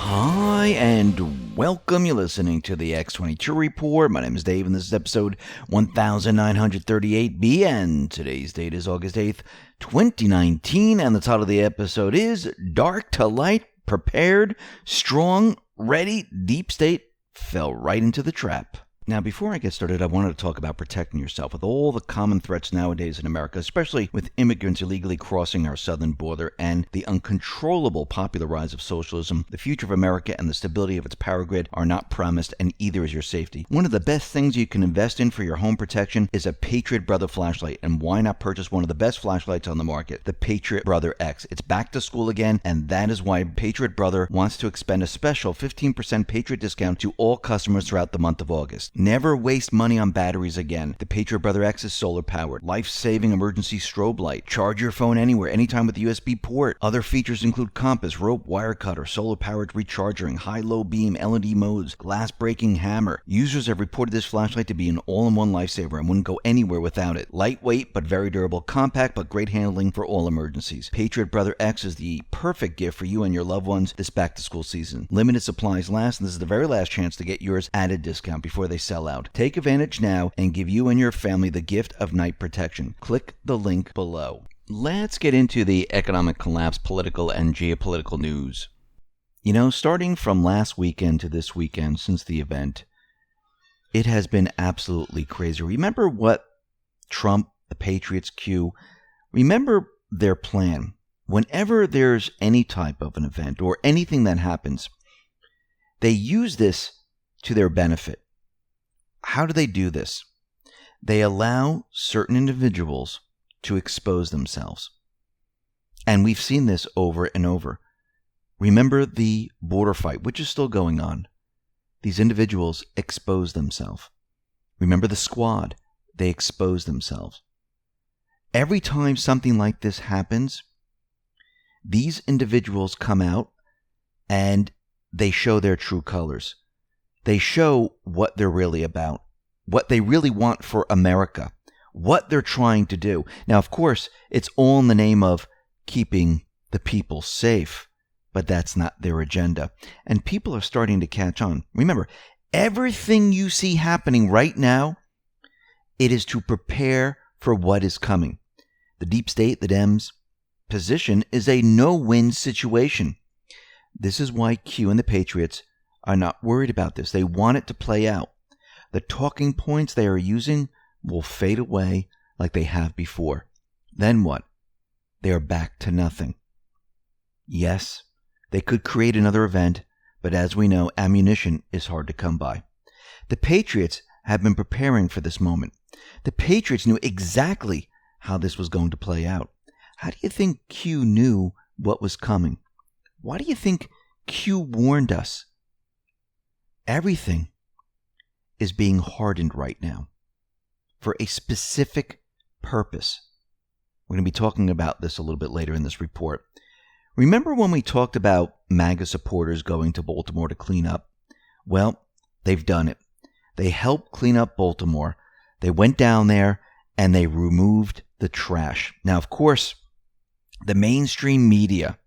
Hi, and welcome. You're listening to the X22 Report. My name is Dave, and this is episode 1938B, and today's date is August 8th, 2019, and the title of the episode is Dark to Light, Prepared, Strong, Ready, Deep State Fell Right into the Trap. Now, before I get started, I wanted to talk about protecting yourself with all the common threats nowadays in America, especially with immigrants illegally crossing our southern border and the uncontrollable popular rise of socialism. The future of America and the stability of its power grid are not promised, and either is your safety. One of the best things you can invest in for your home protection is a Patriot Brother flashlight, and why not purchase one of the best flashlights on the market, the Patriot Brother X. It's back to school again, and that is why Patriot Brother wants to expend a special 15% Patriot discount to all customers throughout the month of August. Never waste money on batteries again. The Patriot Brother X is solar-powered, life-saving emergency strobe light. Charge your phone anywhere, anytime with the USB port. Other features include compass, rope, wire cutter, solar-powered recharging, high-low beam, LED modes, glass-breaking hammer. Users have reported this flashlight to be an all-in-one lifesaver and wouldn't go anywhere without it. Lightweight but very durable, compact but great handling for all emergencies. Patriot Brother X is the perfect gift for you and your loved ones this back-to-school season. Limited supplies last, and this is the very last chance to get yours at a discount before they sell out. Take advantage now and give you and your family the gift of night protection. Click the link below. Let's get into the economic collapse, political and geopolitical news. You know, starting from last weekend to this weekend since the event, it has been absolutely crazy. Remember what Trump, the Patriots, Q, remember their plan. Whenever there's any type of an event or anything that happens, they use this to their benefit. How do they do this? They allow certain individuals to expose themselves. And we've seen this over and over. Remember the border fight, which is still going on. These individuals expose themselves. Remember the squad. They expose themselves. Every time something like this happens, these individuals come out and they show their true colors. They show what they're really about, what they really want for America, what they're trying to do. Now, of course, it's all in the name of keeping the people safe, but that's not their agenda. And people are starting to catch on. Remember, everything you see happening right now, it is to prepare for what is coming. The deep state, the Dems' position is a no-win situation. This is why Q and the Patriots are not worried about this. They want it to play out. The talking points they are using will fade away like they have before. Then what? They are back to nothing. Yes, they could create another event, but as we know, ammunition is hard to come by. The Patriots have been preparing for this moment. The Patriots knew exactly how this was going to play out. How do you think Q knew what was coming? Why do you think Q warned us? Everything is being hardened right now for a specific purpose. We're going to be talking about this a little bit later in this report. Remember when we talked about MAGA supporters going to Baltimore to clean up? Well, they've done it. They helped clean up Baltimore. They went down there and they removed the trash. Now, of course, the mainstream media,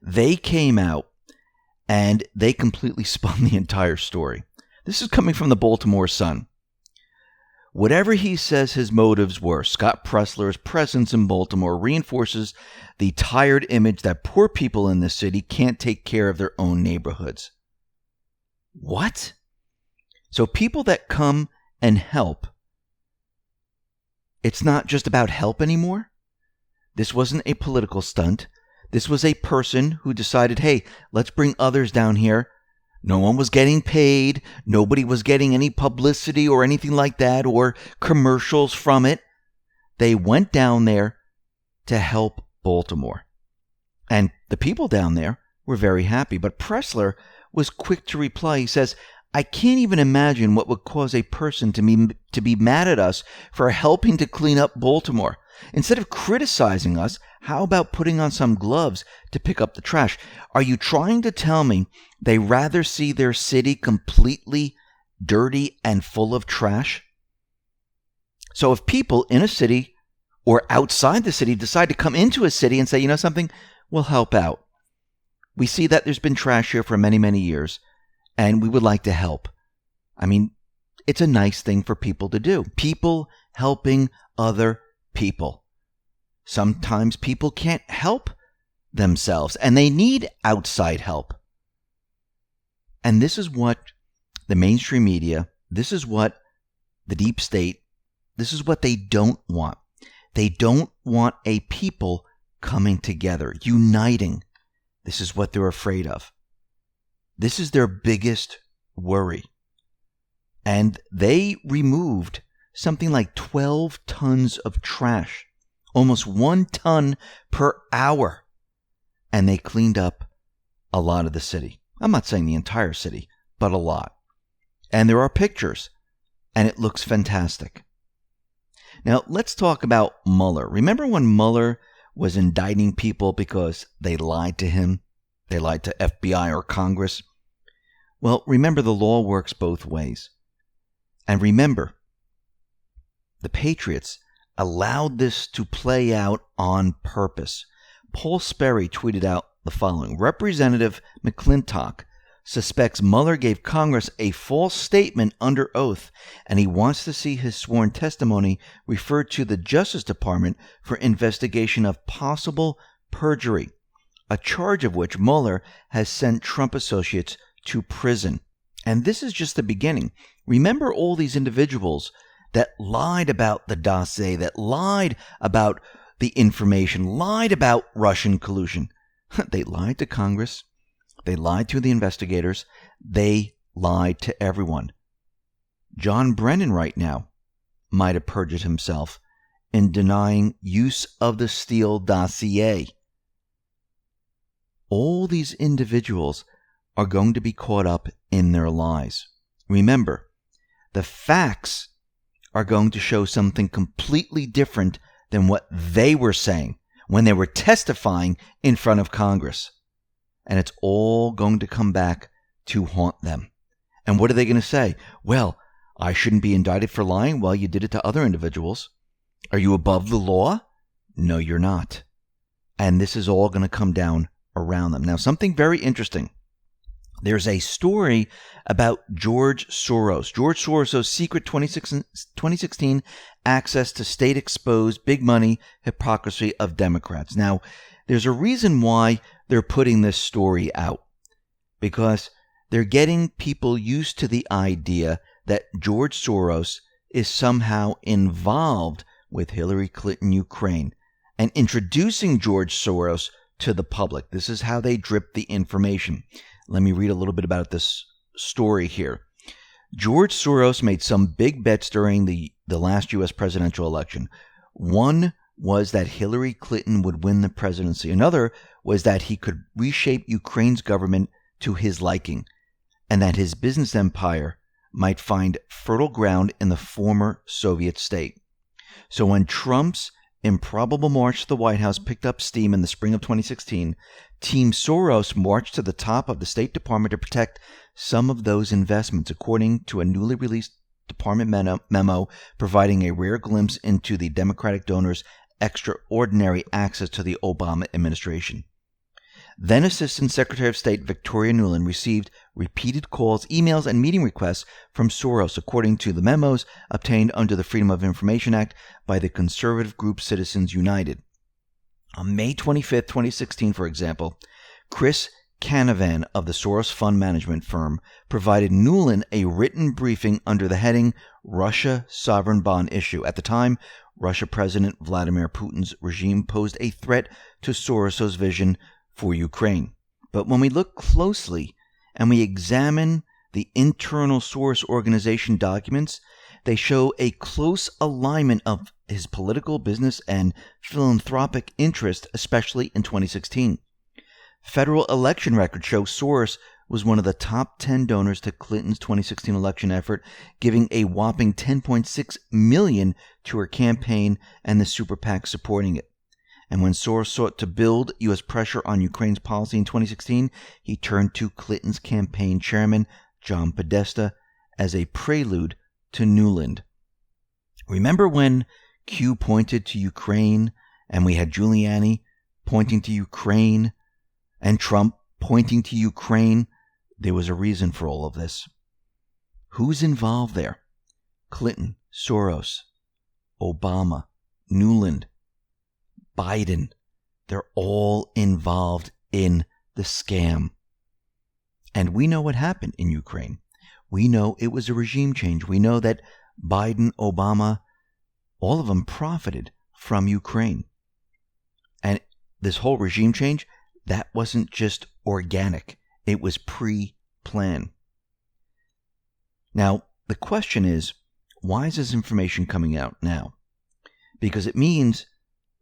they came out and they completely spun the entire story. This is coming from the Baltimore Sun. Whatever he says his motives were, Scott Presler's presence in Baltimore reinforces the tired image that poor people in this city can't take care of their own neighborhoods. What? So people that come and help, it's not just about help anymore? This wasn't a political stunt. This was a person who decided, hey, let's bring others down here. No one was getting paid. Nobody was getting any publicity or anything like that or commercials from it. They went down there to help Baltimore. And the people down there were very happy. But Presler was quick to reply. He says, I can't even imagine what would cause a person to be mad at us for helping to clean up Baltimore. Instead of criticizing us, how about putting on some gloves to pick up the trash? Are you trying to tell me they rather see their city completely dirty and full of trash? So if people in a city or outside the city decide to come into a city and say, you know something, we'll help out. We see that there's been trash here for many, many years, and we would like to help. I mean, it's a nice thing for people to do. People helping other people. Sometimes people can't help themselves, and they need outside help. And this is what the mainstream media, this is what the deep state, this is what they don't want. They don't want a people coming together, uniting. This is what they're afraid of. This is their biggest worry. And they removed something like 12 tons of trash, almost 1 ton per hour. And they cleaned up a lot of the city. I'm not saying the entire city, but a lot. And there are pictures, and it looks fantastic. Now, let's talk about Mueller. Remember when Mueller was indicting people because they lied to him? They lied to FBI or Congress? Well, remember the law works both ways. And remember, the patriots allowed this to play out on purpose. Paul Sperry tweeted out the following. Representative McClintock suspects Mueller gave Congress a false statement under oath, and he wants to see his sworn testimony referred to the Justice Department for investigation of possible perjury, a charge of which Mueller has sent Trump associates to prison. And this is just the beginning. Remember all these individuals that lied about the dossier, that lied about the information, lied about Russian collusion. They lied to Congress. They lied to the investigators. They lied to everyone. John Brennan right now might have perjured himself in denying use of the Steele dossier. All these individuals are going to be caught up in their lies. Remember, the facts are going to show something completely different than what they were saying when they were testifying in front of Congress. And it's all going to come back to haunt them. And what are they going to say? Well, I shouldn't be indicted for lying. Well, you did it to other individuals. Are you above the law? No, you're not. And this is all going to come down around them. Now, something very interesting. There's a story about George Soros. George Soros' secret 2016 access to state-exposed big money hypocrisy of Democrats. Now, there's a reason why they're putting this story out. Because they're getting people used to the idea that George Soros is somehow involved with Hillary Clinton Ukraine and introducing George Soros to the public. This is how they drip the information. Let me read a little bit about this story here. George Soros made some big bets during the last U.S. presidential election. One was that Hillary Clinton would win the presidency. Another was that he could reshape Ukraine's government to his liking, and that his business empire might find fertile ground in the former Soviet state. So when Trump's improbable march to the White House picked up steam in the spring of 2016, Team Soros marched to the top of the State Department to protect some of those investments, according to a newly released department memo providing a rare glimpse into the Democratic donors' extraordinary access to the Obama administration. Then Assistant Secretary of State Victoria Nuland received repeated calls, emails, and meeting requests from Soros, according to the memos obtained under the Freedom of Information Act by the conservative group Citizens United. On May 25, 2016, for example, Chris Canavan of the Soros fund management firm provided Nuland a written briefing under the heading Russia Sovereign Bond Issue. At the time, Russia President Vladimir Putin's regime posed a threat to Soros's vision for Ukraine. But when we look closely and we examine the internal Soros organization documents, they show a close alignment of his political, business, and philanthropic interest, especially in 2016. Federal election records show Soros was one of the top 10 donors to Clinton's 2016 election effort, giving a whopping $10.6 million to her campaign and the super PAC supporting it. And when Soros sought to build U.S. pressure on Ukraine's policy in 2016, he turned to Clinton's campaign chairman, John Podesta, as a prelude to Nuland. Remember when Q pointed to Ukraine, and we had Giuliani pointing to Ukraine, and Trump pointing to Ukraine, there was a reason for all of this. Who's involved there? Clinton, Soros, Obama, Nuland, Biden. They're all involved in the scam. And we know what happened in Ukraine. We know it was a regime change. We know that Biden, Obama, all of them profited from Ukraine. And this whole regime change, that wasn't just organic. It was pre-planned. Now, the question is, why is this information coming out now? Because it means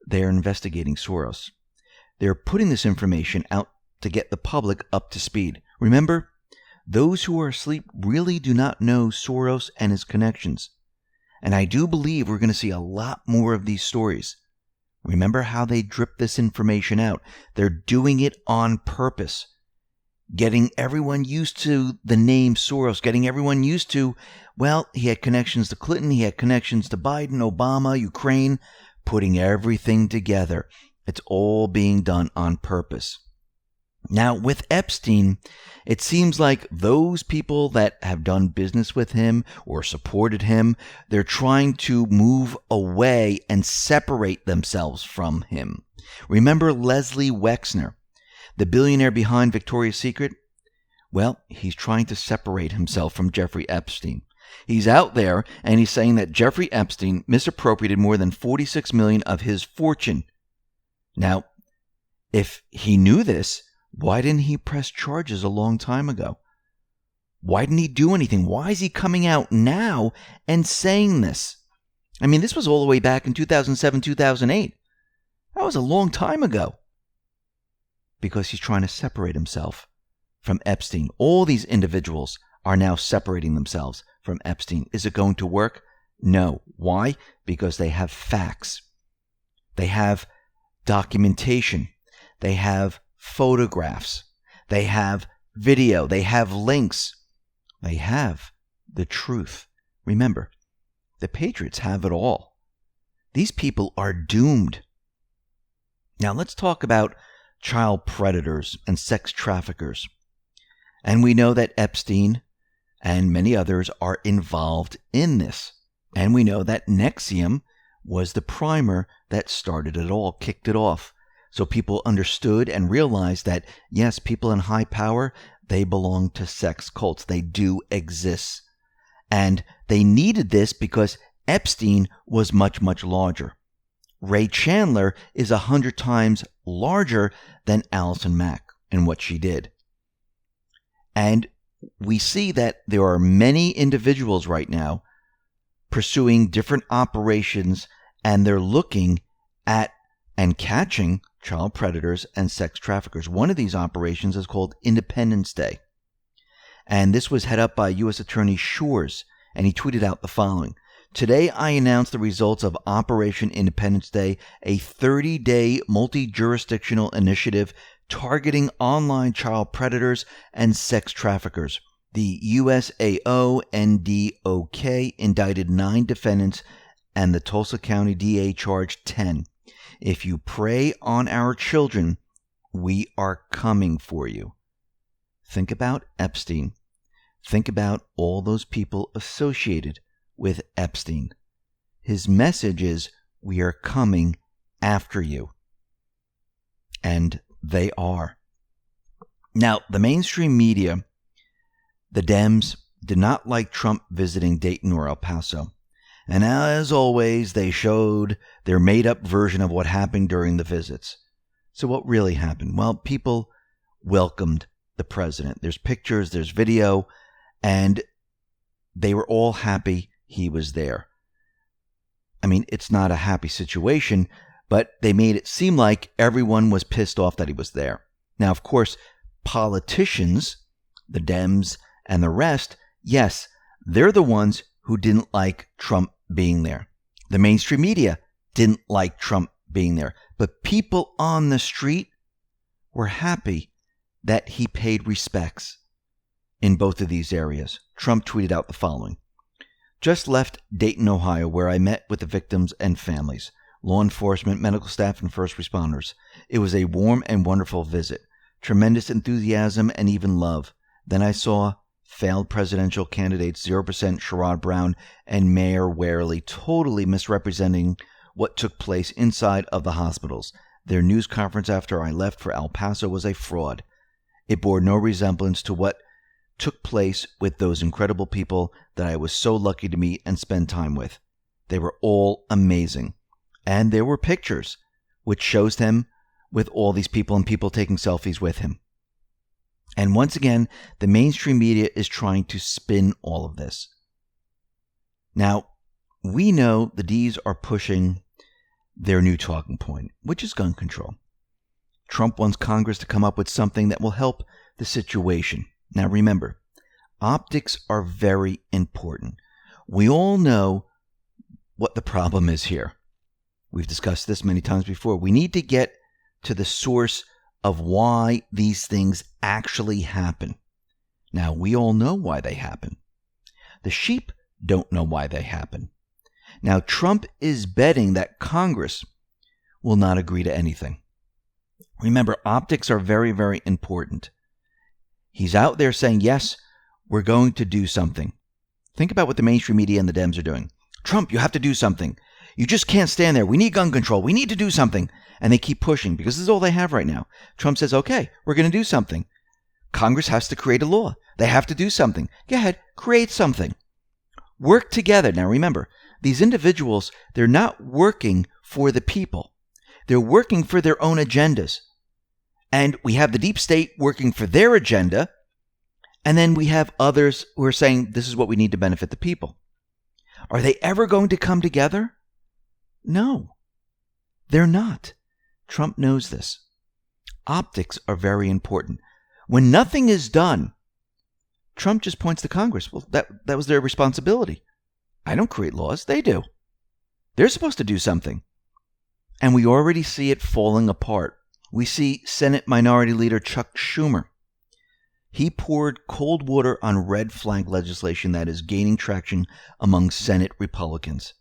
they're investigating Soros. They're putting this information out to get the public up to speed. Remember, those who are asleep really do not know Soros and his connections. And I do believe we're going to see a lot more of these stories. Remember how they drip this information out. They're doing it on purpose. Getting everyone used to the name Soros. Getting everyone used to, well, he had connections to Clinton. He had connections to Biden, Obama, Ukraine. Putting everything together. It's all being done on purpose. Now, with Epstein, it seems like those people that have done business with him or supported him, they're trying to move away and separate themselves from him. Remember Leslie Wexner, the billionaire behind Victoria's Secret? Well, he's trying to separate himself from Jeffrey Epstein. He's out there and he's saying that Jeffrey Epstein misappropriated more than $46 million of his fortune. Now, if he knew this, why didn't he press charges a long time ago? Why didn't he do anything? Why is he coming out now and saying this? I mean, this was all the way back in 2007, 2008. That was a long time ago. Because he's trying to separate himself from Epstein. All these individuals are now separating themselves from Epstein. Is it going to work? No. Why? Because they have facts. They have documentation. They have photographs. They have video. They have links. They have the truth. Remember, the patriots have it all. These people are doomed. Now let's talk about child predators and sex traffickers. And we know that Epstein and many others are involved in this. And we know that NXIVM was the primer that started it all, kicked it off. So people understood and realized that, yes, people in high power, they belong to sex cults. They do exist. And they needed this because Epstein was much, much larger. Ray Chandler is 100 times larger than Allison Mack in what she did. And we see that there are many individuals right now pursuing different operations, and they're looking at and catching child predators and sex traffickers. One of these operations is called Independence Day. And this was headed up by U.S. Attorney Shores, and he tweeted out the following. Today, I announce the results of Operation Independence Day, a 30-day multi-jurisdictional initiative targeting online child predators and sex traffickers. The USAO NDOK indicted 9 defendants, and the Tulsa County DA charged 10. If you prey on our children, we are coming for you. Think about Epstein. Think about all those people associated with Epstein. His message is, we are coming after you. And they are. Now, the mainstream media, the Dems, did not like Trump visiting Dayton or El Paso. And as always, they showed their made-up version of what happened during the visits. So what really happened? Well, people welcomed the president. There's pictures, there's video, and they were all happy he was there. I mean, it's not a happy situation, but they made it seem like everyone was pissed off that he was there. Now, of course, politicians, the Dems and the rest, yes, they're the ones who didn't like Trump being there. The mainstream media didn't like Trump being there. But people on the street were happy that he paid respects in both of these areas. Trump tweeted out the following. Just left Dayton, Ohio, where I met with the victims and families, law enforcement, medical staff, and first responders. It was a warm and wonderful visit. tremendous enthusiasm, and even love. Then I saw failed presidential candidates 0% Sherrod Brown and Mayor Warely totally misrepresenting what took place inside of the hospitals. Their news conference after I left for El Paso was a fraud. It bore no resemblance to what took place with those incredible people that I was so lucky to meet and spend time with. They were all amazing. And there were pictures, which shows them with all these people and people taking selfies with him. And once again, the mainstream media is trying to spin all of this. Now, we know the D's are pushing their new talking point, which is gun control. Trump wants Congress to come up with something that will help the situation. Now remember, optics are very important. We all know what the problem is here. We've discussed this many times before. We need to get to the source of why these things actually happen. Now, we all know why they happen. The sheep don't know why they happen. Now, Trump is betting that Congress will not agree to anything. Remember, optics are very, very important. He's out there saying, yes, we're going to do something. Think about what the mainstream media and the Dems are doing. Trump, you have to do something. You just can't stand there. We need gun control. We need to do something. And they keep pushing because this is all they have right now. Trump says, okay, we're going to do something. Congress has to create a law. They have to do something. Go ahead, create something. Work together. Now remember, these individuals, they're not working for the people. They're working for their own agendas. And we have the deep state working for their agenda. And then we have others who are saying this is what we need to benefit the people. Are they ever going to come together? No, they're not. Trump knows this. Optics are very important. When nothing is done, Trump just points to Congress. Well, that was their responsibility. I don't create laws. They do. They're supposed to do something. And we already see it falling apart. We see Senate Minority Leader Chuck Schumer. He poured cold water on red flag legislation that is gaining traction among Senate Republicans.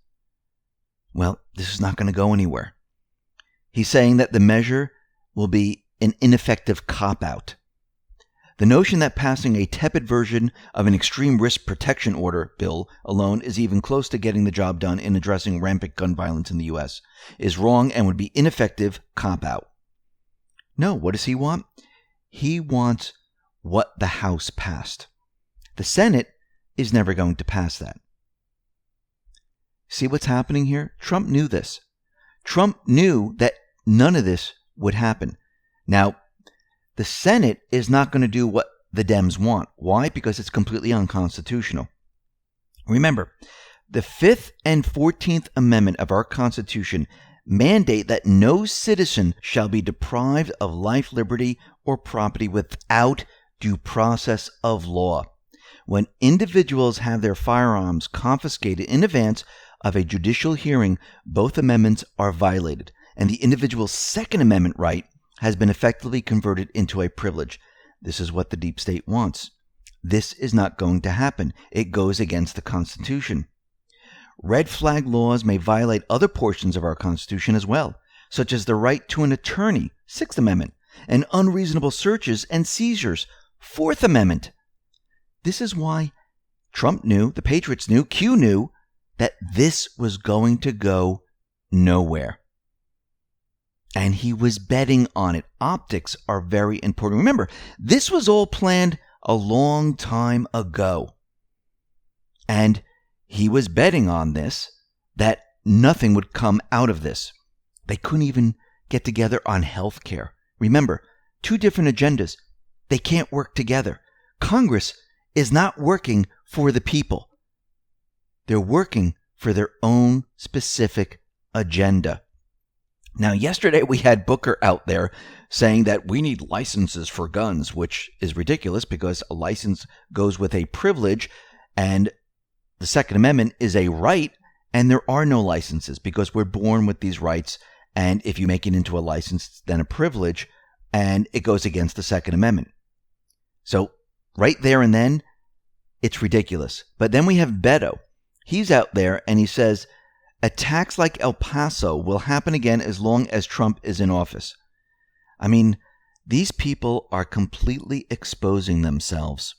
Well, this is not going to go anywhere. He's saying that the measure will be an ineffective cop-out. The notion that passing a tepid version of an extreme risk protection order bill alone is even close to getting the job done in addressing rampant gun violence in the U.S. is wrong and would be ineffective cop-out. No, what does he want? He wants what the House passed. The Senate is never going to pass that. See what's happening here? Trump knew this. Trump knew that none of this would happen. Now, the Senate is not going to do what the Dems want. Why? Because it's completely unconstitutional. Remember, the 5th and 14th Amendment of our Constitution mandate that no citizen shall be deprived of life, liberty, or property without due process of law. When individuals have their firearms confiscated in advance of a judicial hearing, both amendments are violated, and the individual's Second Amendment right has been effectively converted into a privilege. This is what the deep state wants. This is not going to happen. It goes against the Constitution. Red flag laws may violate other portions of our Constitution as well, such as the right to an attorney, Sixth Amendment, and unreasonable searches and seizures, Fourth Amendment. This is why Trump knew, the patriots knew, Q knew, that this was going to go nowhere. And he was betting on it. Optics are very important. Remember, this was all planned a long time ago. And he was betting on this, that nothing would come out of this. They couldn't even get together on health care. Remember, two different agendas. They can't work together. Congress is not working for the people. They're working for their own specific agenda. Now, yesterday we had Booker out there saying that we need licenses for guns, which is ridiculous because a license goes with a privilege and the Second Amendment is a right, and there are no licenses because we're born with these rights. And if you make it into a license, it's then a privilege, and it goes against the Second Amendment. So right there and then, it's ridiculous. But then we have Beto. He's out there and he says, attacks like El Paso will happen again as long as Trump is in office. I mean, These people are completely exposing themselves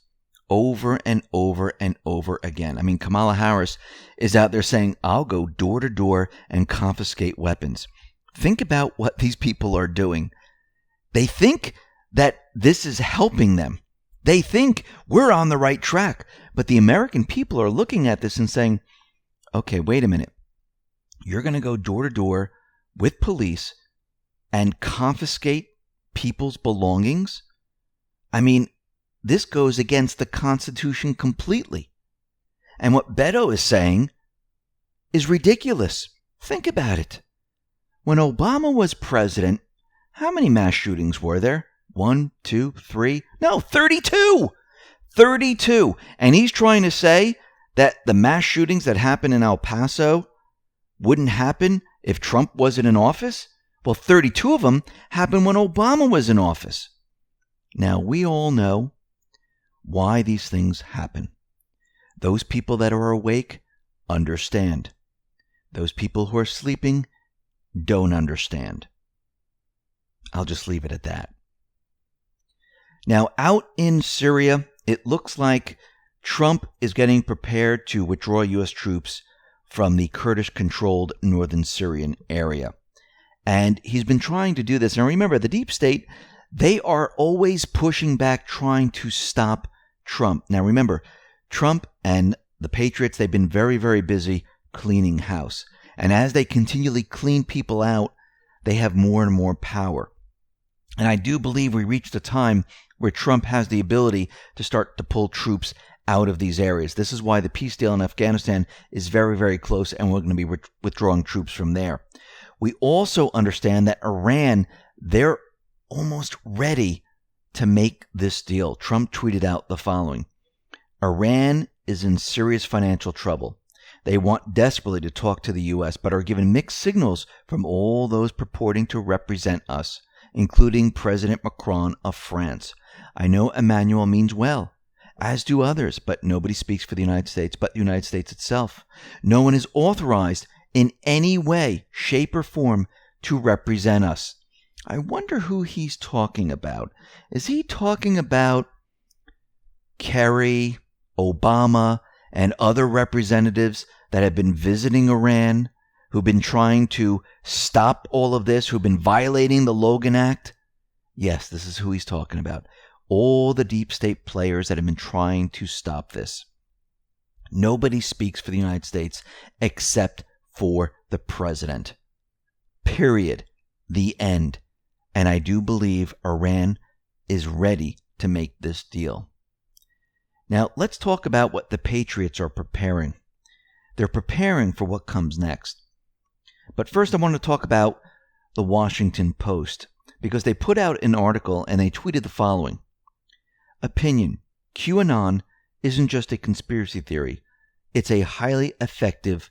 over and over and over again. I mean, Kamala Harris is out there saying, I'll go door to door and confiscate weapons. Think about what these people are doing. They think that this is helping them. They think we're on the right track. But the American people are looking at this and saying, okay, wait a minute. You're going to go door to door with police and confiscate people's belongings? I mean, this goes against the Constitution completely. And what Beto is saying is ridiculous. Think about it. When Obama was president, how many mass shootings were there? 1, 2, 3? No, 32! 32! And he's trying to say that the mass shootings that happened in El Paso wouldn't happen if Trump wasn't in office? Well, 32 of them happened when Obama was in office. Now, we all know why these things happen. Those people that are awake understand. Those people who are sleeping don't understand. I'll just leave it at that. Now, out in Syria, it looks like Trump is getting prepared to withdraw U.S. troops from the Kurdish-controlled northern Syrian area. And he's been trying to do this. And remember, the deep state, they are always pushing back, trying to stop Trump. Now, remember, Trump and the patriots, they've been very, very busy cleaning house. And as they continually clean people out, they have more and more power. And I do believe we reached a time where Trump has the ability to start to pull troops out of these areas. This is why the peace deal in Afghanistan is very, very close, and we're going to be withdrawing troops from there. We also understand that Iran, they're almost ready to make this deal. Trump tweeted out the following: Iran is in serious financial trouble. They want desperately to talk to the U.S., but are given mixed signals from all those purporting to represent us, including President Macron of France. I know Emmanuel means well, as do others, but nobody speaks for the United States but the United States itself. No one is authorized in any way, shape, or form to represent us. I wonder who he's talking about. Is he talking about Kerry, Obama, and other representatives that have been visiting Iran, who've been trying to stop all of this, who've been violating the Logan Act? Yes, this is who he's talking about. All the deep state players that have been trying to stop this. Nobody speaks for the United States except for the president. Period. The end. And I do believe Iran is ready to make this deal. Now, let's talk about what the patriots are preparing. They're preparing for what comes next. But first, I want to talk about the Washington Post, because they put out an article and they tweeted the following: Opinion: QAnon isn't just a conspiracy theory. It's a highly effective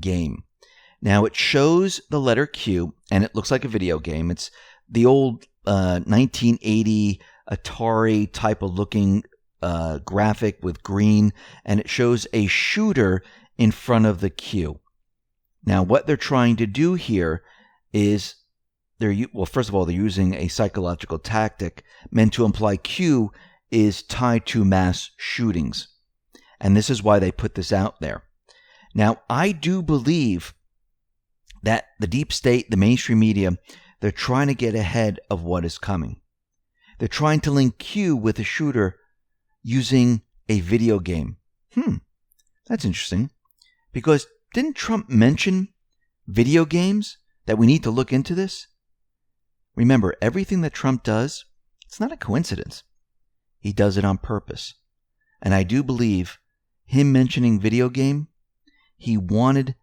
game. Now, it shows the letter Q, and it looks like a video game. It's the old 1980 Atari type of looking graphic with green, and it shows a shooter in front of the Q. Now, what they're trying to do here is, first of all, they're using a psychological tactic meant to imply Q is tied to mass shootings. And this is why they put this out there. Now, I do believe that the deep state, the mainstream media, they're trying to get ahead of what is coming. They're trying to link Q with a shooter using a video game. That's interesting. Because didn't Trump mention video games, that we need to look into this? Remember, everything that Trump does, it's not a coincidence. He does it on purpose. And I do believe him mentioning video game, he wanted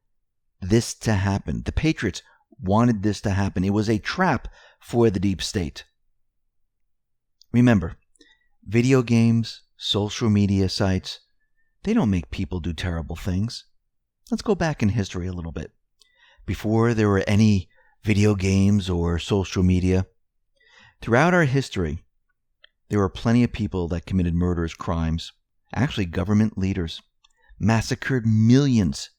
this to happen. The patriots wanted this to happen. It was a trap for the deep state. Remember, video games, social media sites, they don't make people do terrible things. Let's go back in history a little bit. Before there were any video games or social media, throughout our history, there were plenty of people that committed murderous crimes. Actually, government leaders massacred millions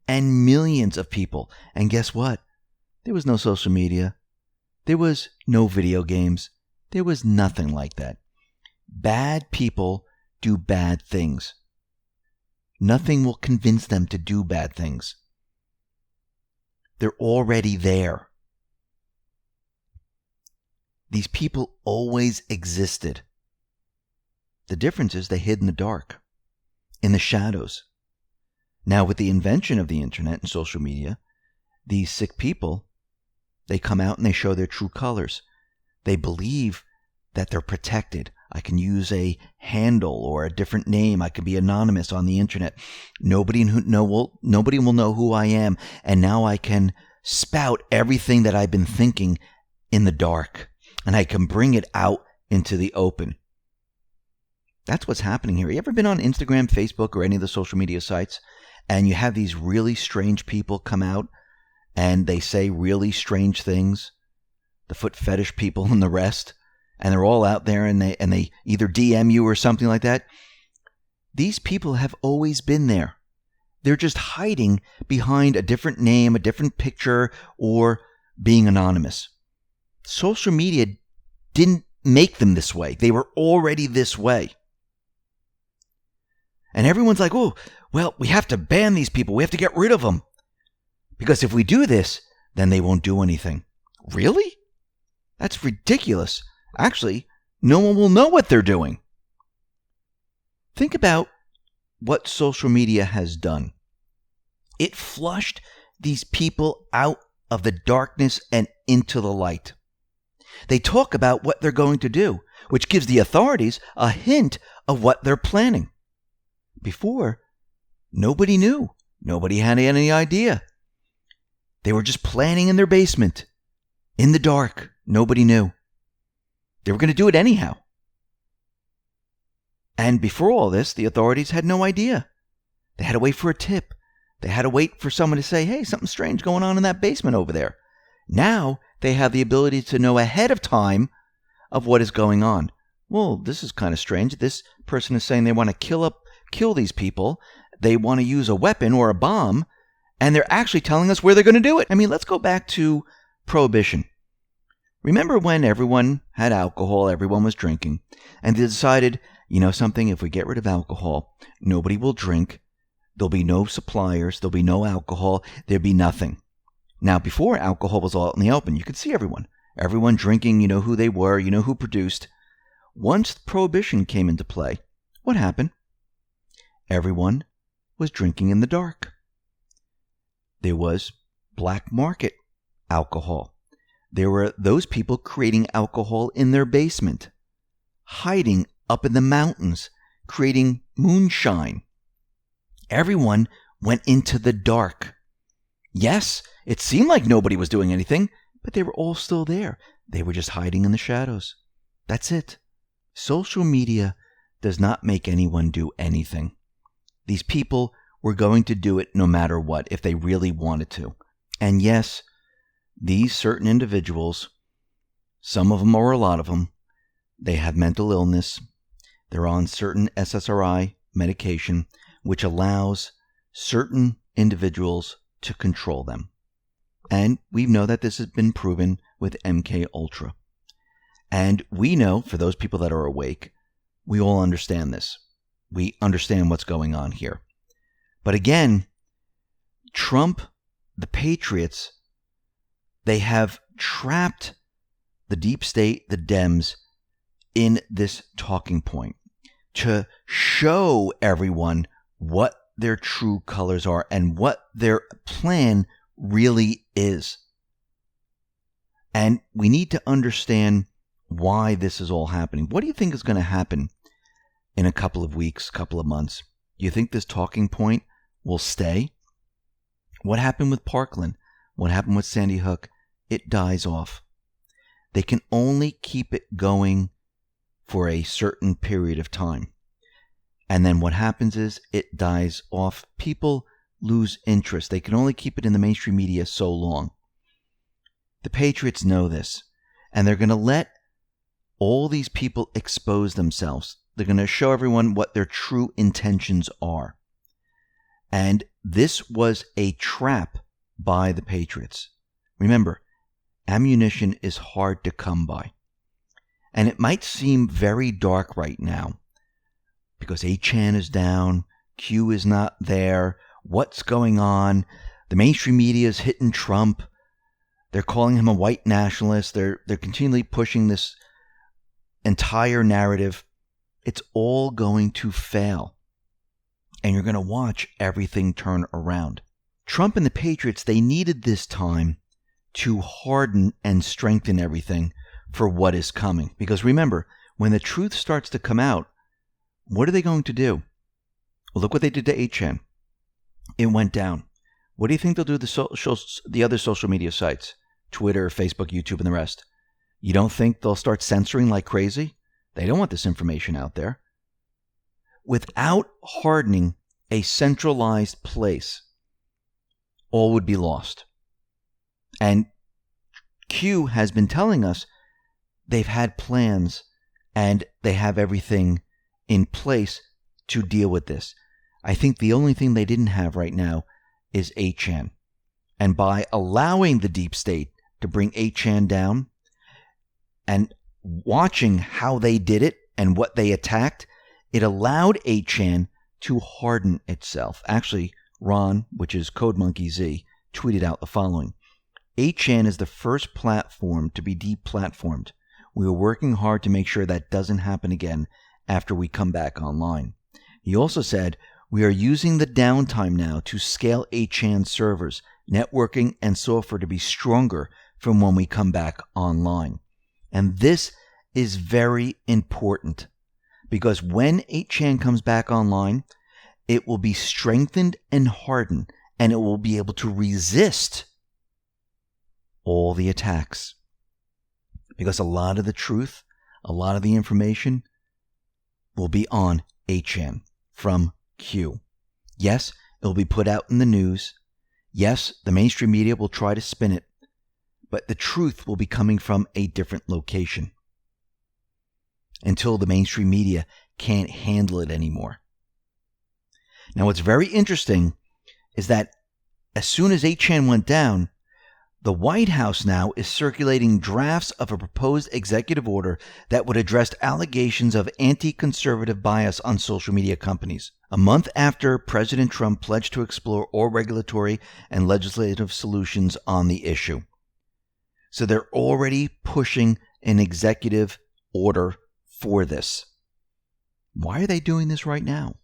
and millions of people. And guess what? There was no social media. There was no video games. There was nothing like that. Bad people do bad things. Nothing will convince them to do bad things. They're already there. These people always existed. The difference is they hid in the dark, in the shadows. Now, with the invention of the internet and social media, these sick people, they come out and they show their true colors. They believe that they're protected. I can use a handle or a different name. I can be anonymous on the internet. Nobody will know who I am. And now I can spout everything that I've been thinking in the dark. And I can bring it out into the open. That's what's happening here. You ever been on Instagram, Facebook, or any of the social media sites, and you have these really strange people come out and they say really strange things? The foot fetish people and the rest. And they're all out there and they either DM you or something like that. These people have always been there. They're just hiding behind a different name, a different picture, or being anonymous. Social media didn't make them this way. They were already this way. And everyone's like, oh, well, we have to ban these people. We have to get rid of them. Because if we do this, then they won't do anything. Really? That's ridiculous. Actually, no one will know what they're doing. Think about what social media has done. It flushed these people out of the darkness and into the light. They talk about what they're going to do, which gives the authorities a hint of what they're planning. Before, nobody knew. Nobody had any idea. They were just planning in their basement, in the dark. Nobody knew. They were going to do it anyhow. And before all this, the authorities had no idea. They had to wait for a tip. They had to wait for someone to say, hey, something strange going on in that basement over there. Now they have the ability to know ahead of time of what is going on. Well, this is kind of strange. This person is saying they want to kill these people. They want to use a weapon or a bomb, and they're actually telling us where they're going to do it. I mean, let's go back to Prohibition. Remember when everyone had alcohol, everyone was drinking, and they decided, you know something, if we get rid of alcohol, nobody will drink, there'll be no suppliers, there'll be no alcohol, there'll be nothing. Now, before alcohol was all out in the open, you could see everyone drinking, you know who they were, you know who produced. Once Prohibition came into play, what happened? Everyone was drinking in the dark. There was black market alcohol. There were those people creating alcohol in their basement, hiding up in the mountains, creating moonshine. Everyone went into the dark. Yes, it seemed like nobody was doing anything, but they were all still there. They were just hiding in the shadows. That's it. Social media does not make anyone do anything. These people were going to do it no matter what, if they really wanted to. And yes, these certain individuals, some of them or a lot of them, they have mental illness. They're on certain SSRI medication, which allows certain individuals to control them. And we know that this has been proven with MK Ultra. And we know, for those people that are awake, we all understand this. We understand what's going on here. But again, Trump, the patriots, they have trapped the deep state, the Dems, in this talking point to show everyone what their true colors are and what their plan really is. And we need to understand why this is all happening. What do you think is going to happen in a couple of weeks, couple of months? Do you think this talking point will stay? What happened with Parkland? What happened with Sandy Hook? It dies off. They can only keep it going for a certain period of time. And then what happens is it dies off. People lose interest. They can only keep it in the mainstream media so long. The patriots know this, and they're going to let all these people expose themselves. They're going to show everyone what their true intentions are. And this was a trap by the patriots. Remember, ammunition is hard to come by. And it might seem very dark right now because 8chan is down, Q is not there. What's going on? The mainstream media is hitting Trump. They're calling him a white nationalist. They're continually pushing this entire narrative. It's all going to fail. And you're going to watch everything turn around. Trump and the Patriots, they needed this time to harden and strengthen everything for what is coming. Because remember, when the truth starts to come out, what are they going to do? Well, look what they did to 8chan. It went down. What do you think they'll do to the other social media sites? Twitter, Facebook, YouTube, and the rest. You don't think they'll start censoring like crazy? They don't want this information out there. Without hardening a centralized place, all would be lost. And Q has been telling us they've had plans and they have everything in place to deal with this. I think the only thing they didn't have right now is 8chan. And by allowing the deep state to bring 8chan down and watching how they did it and what they attacked, it allowed 8chan to harden itself. Actually, Ron, which is CodeMonkeyZ, tweeted out the following. 8chan is the first platform to be deplatformed. We are working hard to make sure that doesn't happen again after we come back online. He also said, we are using the downtime now to scale 8chan servers, networking, and software to be stronger from when we come back online. And this is very important because when 8chan comes back online, it will be strengthened and hardened, and it will be able to resist all the attacks. Because a lot of the truth, a lot of the information will be on 8chan from Q. Yes, it will be put out in the news. Yes, the mainstream media will try to spin it, but the truth will be coming from a different location until the mainstream media can't handle it anymore. Now, what's very interesting is that as soon as 8chan went down, the White House now is circulating drafts of a proposed executive order that would address allegations of anti-conservative bias on social media companies. A month after President Trump pledged to explore all regulatory and legislative solutions on the issue. So they're already pushing an executive order for this. Why are they doing this right now?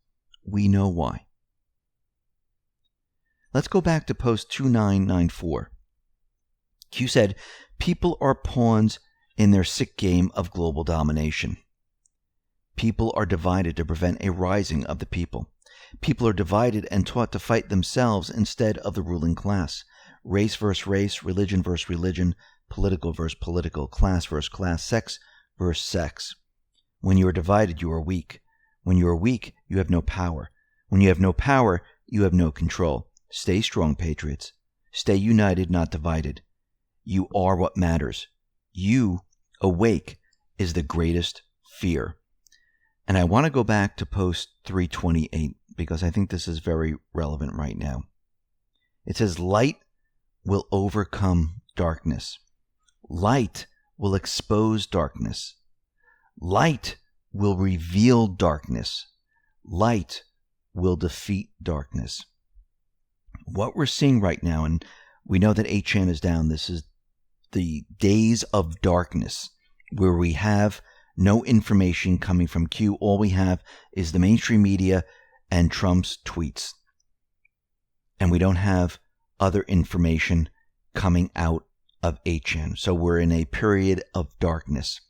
We know why. Let's go back to post 2994. Q said, people are pawns in their sick game of global domination. People are divided to prevent a rising of the people. People are divided and taught to fight themselves instead of the ruling class. Race versus race, religion versus religion, political versus political, class versus class, sex versus sex. When you are divided, you are weak. When you are weak, you have no power. When you have no power, you have no control. Stay strong, patriots. Stay united, not divided. You are what matters. You, awake, is the greatest fear. And I want to go back to post 328 because I think this is very relevant right now. It says, light will overcome darkness. Light will expose darkness. Light will reveal darkness. Light will defeat darkness. What we're seeing right now, and we know that 8chan is down, this is the days of darkness where we have no information coming from Q. All we have is the mainstream media and Trump's tweets. And we don't have other information coming out of 8chan. So we're in a period of darkness.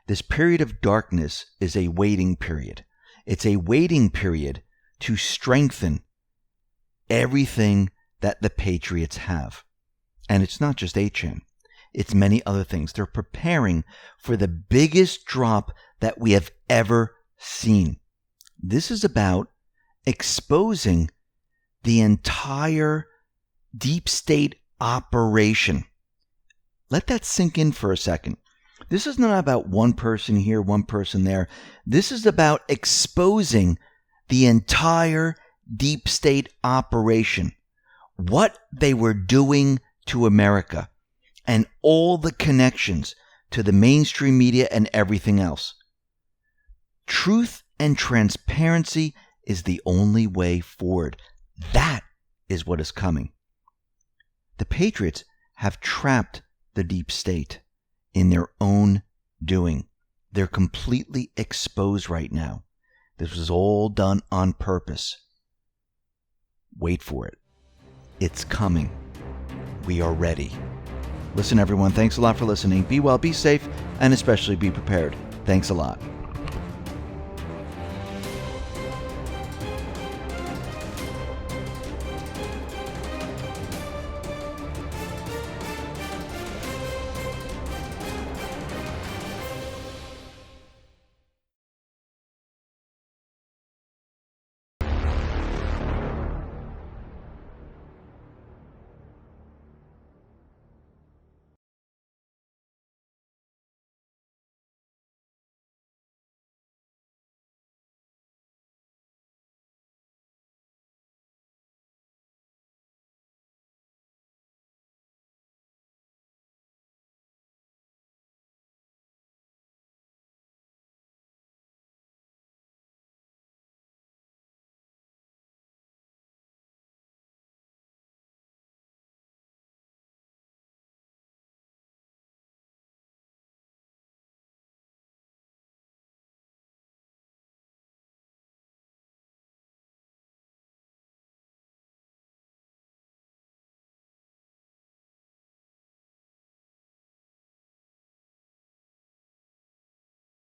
This period of darkness is a waiting period. It's a waiting period to strengthen everything that the patriots have. And it's not just 8chan. It's many other things. They're preparing for the biggest drop that we have ever seen. This is about exposing the entire deep state operation. Let that sink in for a second. This is not about one person here, one person there. This is about exposing the entire deep state operation. What they were doing to America and all the connections to the mainstream media and everything else. Truth and transparency is the only way forward. That is what is coming. The patriots have trapped the deep state in their own doing. They're completely exposed right now. This was all done on purpose. Wait for it. It's coming. We are ready. Listen, everyone, thanks a lot for listening. Be well, be safe, and especially be prepared. Thanks a lot.